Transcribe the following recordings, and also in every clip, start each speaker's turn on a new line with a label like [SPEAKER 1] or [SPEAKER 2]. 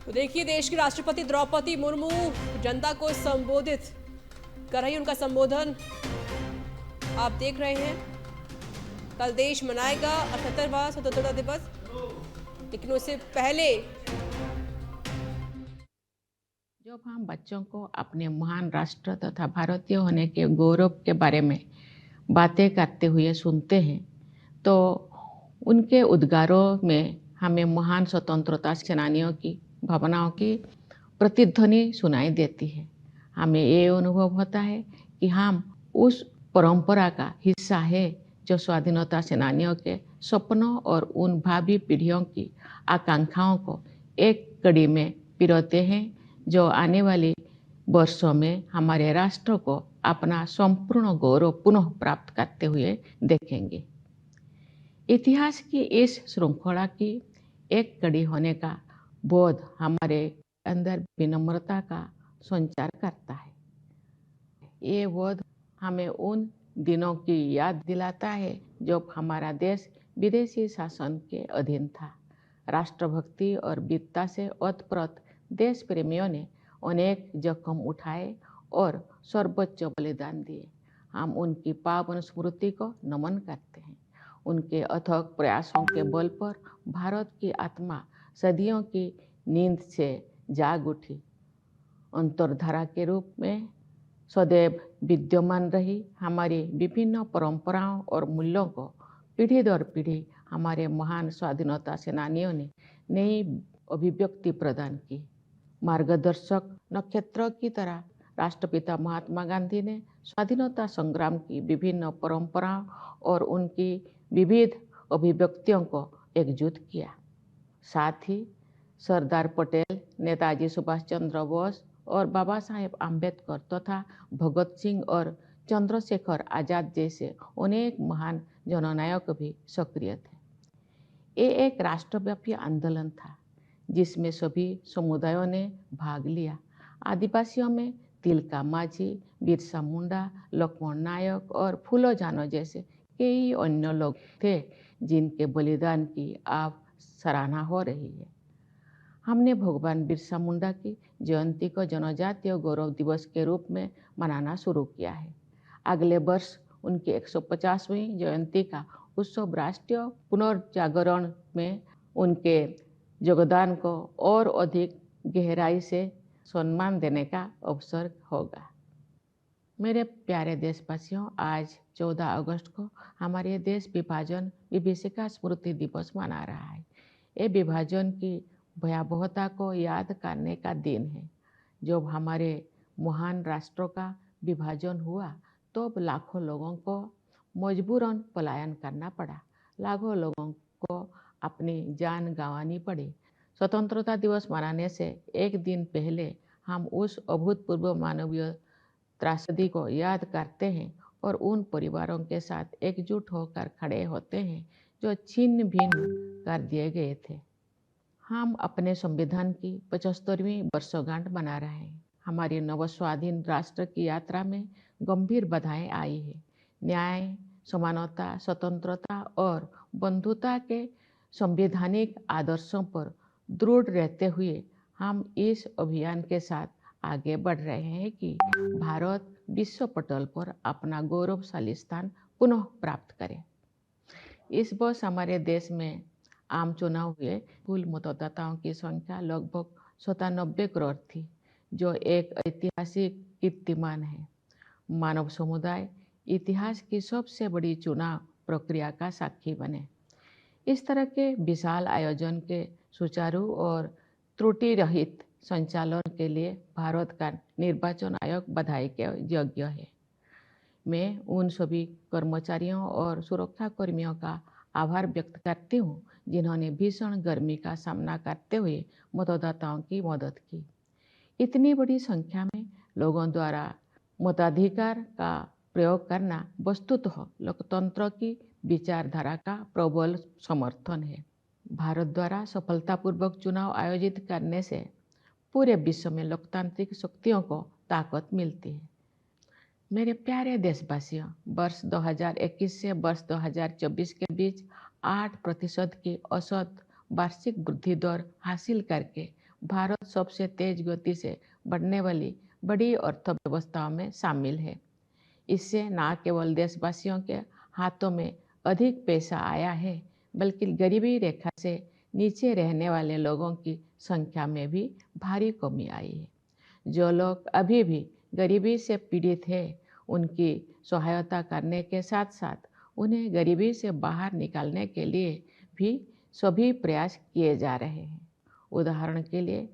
[SPEAKER 1] तो देखिए, देश की राष्ट्रपति द्रौपदी मुर्मू जनता को संबोधित कर रही, उनका संबोधन आप देख रहे हैं। कल देश मनाएगा 78वां स्वतंत्रता दिवस, लेकिन उससे पहले
[SPEAKER 2] जब हम बच्चों को अपने महान राष्ट्र तथा भारतीय होने के गौरव के बारे में बातें करते हुए सुनते हैं, तो उनके उद्गारों में हमें महान स्वतंत्रता सेनानियों की भावनाओं की प्रतिध्वनि सुनाई देती है। हमें ये अनुभव होता है कि हम उस परंपरा का हिस्सा है जो स्वाधीनता सेनानियों के सपनों और उन भावी पीढ़ियों की आकांक्षाओं को एक कड़ी में पिरोते हैं, जो आने वाले वर्षों में हमारे राष्ट्र को अपना संपूर्ण गौरव पुनः प्राप्त करते हुए देखेंगे। इतिहास की इस श्रृंखला की एक कड़ी होने का बोध हमारे अंदर विनम्रता का संचार करता है। ये बोध हमें उन दिनों की याद दिलाता है जब हमारा देश विदेशी शासन के अधीन था। राष्ट्रभक्ति और वीरता से ओतप्रोत देश प्रेमियों ने अनेक जोखिम उठाए और सर्वोच्च बलिदान दिए। हम उनकी पावन स्मृति को नमन करते हैं। उनके अथक प्रयासों के बल पर भारत की आत्मा सदियों की नींद से जाग उठी। अंतर्धारा के रूप में सदैव विद्यमान रही हमारी विभिन्न परंपराओं और मूल्यों को पीढ़ी दर पीढ़ी हमारे महान स्वाधीनता सेनानियों ने नई अभिव्यक्ति प्रदान की। मार्गदर्शक नक्षत्र की तरह राष्ट्रपिता महात्मा गांधी ने स्वाधीनता संग्राम की विभिन्न परंपराओं और उनकी विविध अभिव्यक्तियों को एकजुट किया। साथ ही सरदार पटेल, नेताजी सुभाष चंद्र बोस और बाबा साहेब आम्बेडकर तथा भगत सिंह और चंद्रशेखर आजाद जैसे अनेक महान जननायक भी सक्रिय थे। ये एक राष्ट्रव्यापी आंदोलन था जिसमें सभी समुदायों ने भाग लिया। आदिवासियों में तिलका मांझी, बिरसा मुंडा, लक्ष्मण नायक और फूलो जानो जैसे कई अन्य लोग थे जिनके बलिदान की अब सराहना हो रही है। हमने भगवान बिरसा मुंडा की जयंती को जनजातीय गौरव दिवस के रूप में मनाना शुरू किया है। अगले वर्ष उनकी 150वीं जयंती का उत्सव राष्ट्रीय पुनर्जागरण में उनके योगदान को और अधिक गहराई से सम्मान देने का अवसर होगा। मेरे प्यारे देशवासियों, आज 14 अगस्त को हमारे देश विभाजन विभीषिका स्मृति दिवस मना रहा है। ये विभाजन की भयावहता को याद करने का दिन है। जब हमारे महान राष्ट्रों का विभाजन हुआ तो लाखों लोगों को मजबूरन पलायन करना पड़ा। लाखों लोगों को अपनी जान गंवानी पड़ी। स्वतंत्रता दिवस मनाने से एक दिन पहले हम उस अभूतपूर्व मानवीय त्रासदी को याद करते हैं और उन परिवारों के साथ एकजुट होकर खड़े होते हैं जो छिन्न भिन्न कर दिए गए थे। हम अपने संविधान की 75वीं वर्षगांठ मना रहे हैं। हमारे नवस्वाधीन राष्ट्र की यात्रा में गंभीर बाधाएं आई है। न्याय, समानता, स्वतंत्रता और बंधुता के संवैधानिक आदर्शों पर दृढ़ रहते हुए हम इस अभियान के साथ आगे बढ़ रहे हैं कि भारत विश्व पटल पर अपना गौरवशाली स्थान पुनः प्राप्त करे। इस वर्ष हमारे देश में आम चुनाव हुए। कुल मतदाताओं की संख्या लगभग 97 करोड़ थी, जो एक ऐतिहासिक कीर्तिमान है। मानव समुदाय इतिहास की सबसे बड़ी चुनाव प्रक्रिया का साक्षी बने। इस तरह के विशाल आयोजन के सुचारू और त्रुटि रहित संचालन के लिए भारत का निर्वाचन आयोग बधाई के योग्य है। मैं उन सभी कर्मचारियों और सुरक्षा कर्मियों का आभार व्यक्त करती हूँ जिन्होंने भीषण गर्मी का सामना करते हुए मतदाताओं की मदद की। इतनी बड़ी संख्या में लोगों द्वारा मताधिकार का प्रयोग करना वस्तुतः लोकतंत्र की विचारधारा का प्रबल समर्थन है। भारत द्वारा सफलतापूर्वक चुनाव आयोजित करने से पूरे विश्व में लोकतांत्रिक शक्तियों को ताकत मिलती है। मेरे प्यारे देशवासियों, वर्ष 2021 से वर्ष 2024 के बीच 8% की औसत वार्षिक वृद्धि दर हासिल करके भारत सबसे तेज गति से बढ़ने वाली बड़ी अर्थव्यवस्थाओं में शामिल है। इससे न केवल देशवासियों के हाथों में अधिक पैसा आया है, बल्कि गरीबी रेखा से नीचे रहने वाले लोगों की संख्या में भी भारी कमी आई है। जो लोग अभी भी गरीबी से पीड़ित हैं, उनकी सहायता करने के साथ साथ उन्हें गरीबी से बाहर निकालने के लिए भी सभी प्रयास किए जा रहे हैं। उदाहरण के लिए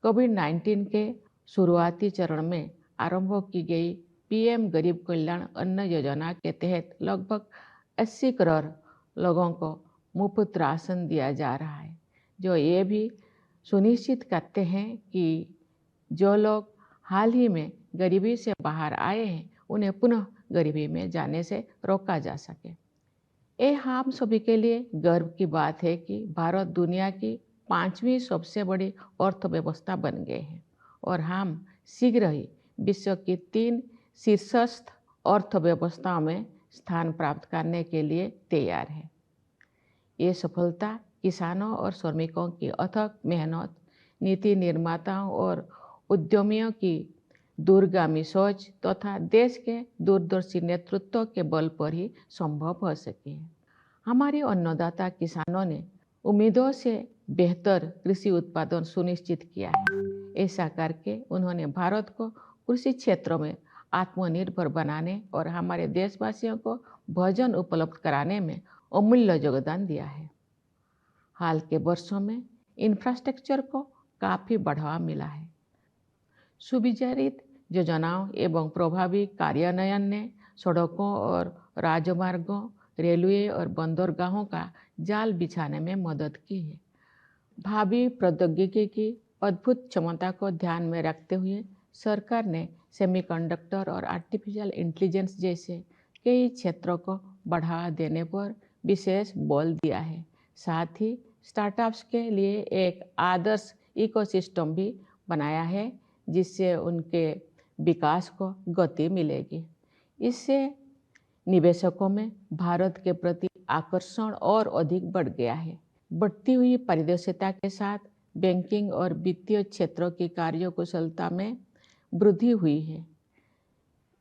[SPEAKER 2] कोविड-19 के शुरुआती चरण में आरंभ की गई पीएम गरीब कल्याण अन्न योजना के तहत लगभग 80 करोड़ लोगों को मुफ्त राशन दिया जा रहा है, जो ये भी सुनिश्चित करते हैं कि जो लोग हाल ही में गरीबी से बाहर आए हैं, उन्हें पुनः गरीबी में जाने से रोका जा सके। ये हम सभी के लिए गर्व की बात है कि भारत दुनिया की 5वीं सबसे बड़ी अर्थव्यवस्था बन गए हैं और हम शीघ्र ही विश्व की 3 शीर्षस्थ अर्थव्यवस्थाओं में स्थान प्राप्त करने के लिए तैयार है। ये सफलता किसानों और श्रमिकों की अथक मेहनत, नीति निर्माताओं और उद्यमियों की दूरगामी सोच तथा देश के दूरदर्शी नेतृत्व के बल पर ही संभव हो सकी है। हमारे अन्नदाता किसानों ने उम्मीदों से बेहतर कृषि उत्पादन सुनिश्चित किया है। ऐसा करके उन्होंने भारत को कृषि क्षेत्रों में आत्मनिर्भर बनाने और हमारे देशवासियों को भोजन उपलब्ध कराने में अमूल्य योगदान दिया है। हाल के वर्षों में इंफ्रास्ट्रक्चर को काफ़ी बढ़ावा मिला है। सुविचारित योजनाओं एवं प्रभावी कार्यान्वयन ने सड़कों और राजमार्गों, रेलवे और बंदरगाहों का जाल बिछाने में मदद की है। भावी प्रौद्योगिकी की अद्भुत क्षमता को ध्यान में रखते हुए सरकार ने सेमीकंडक्टर और आर्टिफिशियल इंटेलिजेंस जैसे कई क्षेत्रों को बढ़ावा देने पर विशेष बल दिया है। साथ ही स्टार्टअप्स के लिए एक आदर्श इकोसिस्टम भी बनाया है, जिससे उनके विकास को गति मिलेगी। इससे निवेशकों में भारत के प्रति आकर्षण और अधिक बढ़ गया है। बढ़ती हुई पारदर्शिता के साथ बैंकिंग और वित्तीय क्षेत्रों की कार्यकुशलता में वृद्धि हुई है।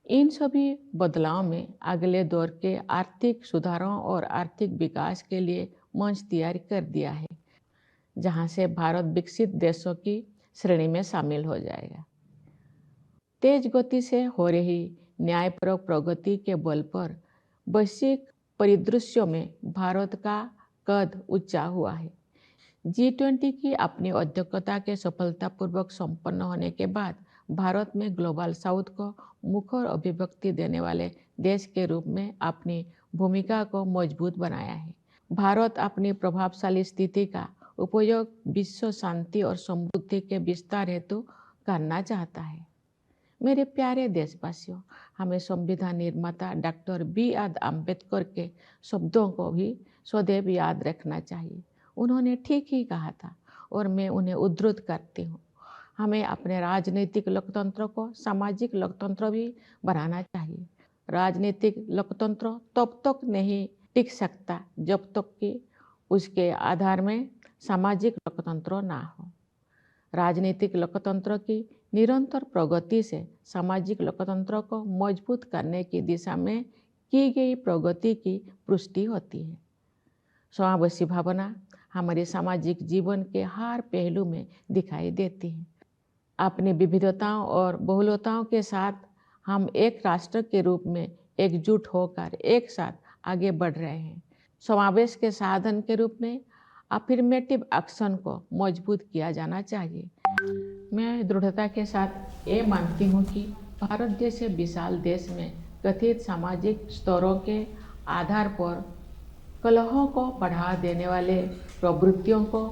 [SPEAKER 2] इन सभी बदलावों में अगले दौर के आर्थिक सुधारों और आर्थिक विकास के लिए मंच तैयार कर दिया है, जहां से भारत विकसित देशों की श्रेणी में शामिल हो जाएगा। तेज गति से हो रही न्यायपरक प्रगति के बल पर वैश्विक परिदृश्यों में भारत का कद ऊंचा हुआ है। G20 की अपनी अध्यक्षता के सफलतापूर्वक संपन्न होने के बाद भारत में ग्लोबल साउथ को मुखर अभिव्यक्ति देने वाले देश के रूप में अपनी भूमिका को मजबूत बनाया है। भारत अपनी प्रभावशाली स्थिति का उपयोग विश्व शांति और समृद्धि के विस्तार हेतु करना चाहता है। मेरे प्यारे देशवासियों, हमें संविधान निर्माता डॉक्टर B.R. अम्बेडकर के शब्दों को भी सदैव याद रखना चाहिए। उन्होंने ठीक ही कहा था और मैं उन्हें उद्धृत करती हूँ। हमें अपने राजनीतिक लोकतंत्र को सामाजिक लोकतंत्र भी बनाना चाहिए। राजनीतिक लोकतंत्र तब तक नहीं टिक सकता जब तक कि उसके आधार में सामाजिक लोकतंत्र ना हो। राजनीतिक लोकतंत्र की निरंतर प्रगति से सामाजिक लोकतंत्र को मजबूत करने की दिशा में की गई प्रगति की पुष्टि होती है। समावेशी भावना हमारे सामाजिक जीवन के हर पहलू में दिखाई देती है। अपनी विविधताओं और बहुलताओं के साथ हम एक राष्ट्र के रूप में एकजुट होकर एक साथ आगे बढ़ रहे हैं। समावेश के साधन के रूप में अफर्मेटिव एक्शन को मजबूत किया जाना चाहिए। मैं दृढ़ता के साथ ये मानती हूँ कि भारत जैसे विशाल देश में कथित सामाजिक स्तरों के आधार पर कलहों को बढ़ावा देने वाले प्रवृत्तियों को